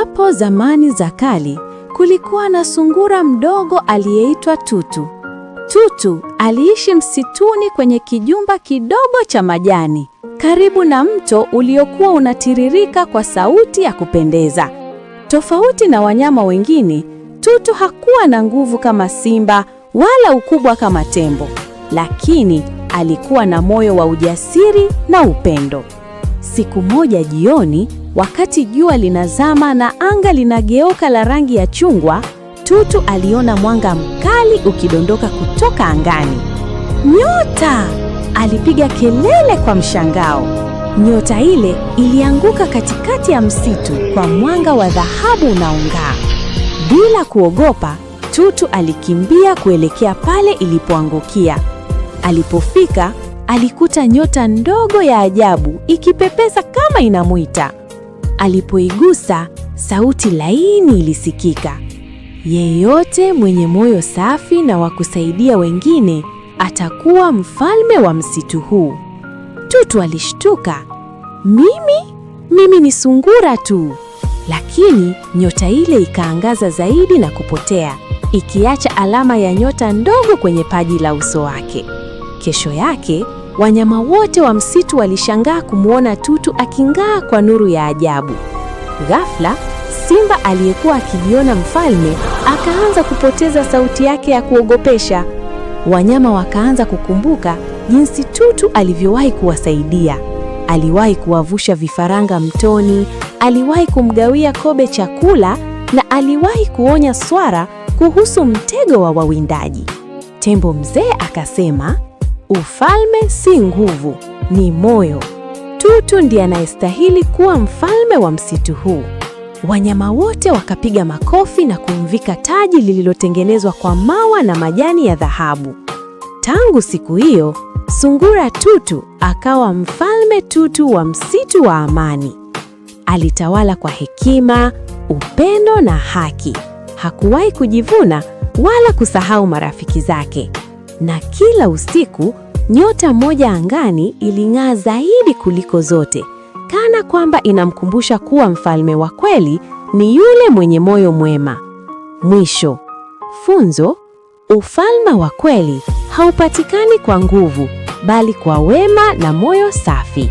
Hapo zamani za kale kulikuwa na sungura mdogo aliyeitwa Tutu. Tutu aliishi msituni kwenye kijumba kidogo cha majani, karibu na mto uliokuwa unatiririka kwa sauti ya kupendeza. Tofauti na wanyama wengine, Tutu hakuwa na nguvu kama simba wala ukubwa kama tembo, lakini alikuwa na moyo wa ujasiri na upendo. Siku moja jioni, wakati jua linazama na anga linageuka la rangi ya chungwa, Tutu aliona mwanga mkali ukidondoka kutoka angani. Nyota! Alipiga kelele kwa mshangao. Nyota ile ilianguka katikati ya msitu kwa mwanga wa dhahabu unaong'aa. Bila kuogopa, Tutu alikimbia kuelekea pale ilipoangukia. Alipofika, alikuta nyota ndogo ya ajabu ikipepesa kama inamuita. Alipoigusa, sauti laini ilisikika. Yeyote mwenye moyo safi na wa kusaidia wengine atakuwa mfalme wa msitu huu. Tutu alishtuka. Mimi ni sungura tu. Lakini nyota ile ikaangaza zaidi na kupotea, ikiacha alama ya nyota ndogo kwenye paji la uso wake. Kesho yake, wanyama wote wa msitu walishangaa kumwona Tutu aking'aa kwa nuru ya ajabu. Ghafla, simba aliyekuwa akijiona mfalme akaanza kupoteza sauti yake ya kuogopesha. Wanyama wakaanza kukumbuka jinsi Tutu alivyowahi kuwasaidia. Aliwahi kuwavusha vifaranga mtoni, aliwahi kumgawia kobe chakula na aliwahi kuonya swara kuhusu mtego wa wawindaji. Tembo mzee akasema, ufalme si nguvu, ni moyo. Tutu ndiye anayestahili kuwa mfalme wa msitu huu. Wanyama wote wakapiga makofi na kumvika taji lililotengenezwa kwa mawa na majani ya dhahabu. Tangu siku hiyo, sungura Tutu akawa mfalme Tutu wa msitu wa amani. Alitawala kwa hekima, upendo na haki. Hakuwahi kujivuna wala kusahau marafiki zake. Na kila usiku, nyota moja angani iling'aa zaidi kuliko zote, kana kwamba inamkumbusha kuwa mfalme wa kweli ni yule mwenye moyo mwema. Mwisho. Funzo: ufalme wa kweli haupatikani kwa nguvu, bali kwa wema na moyo safi.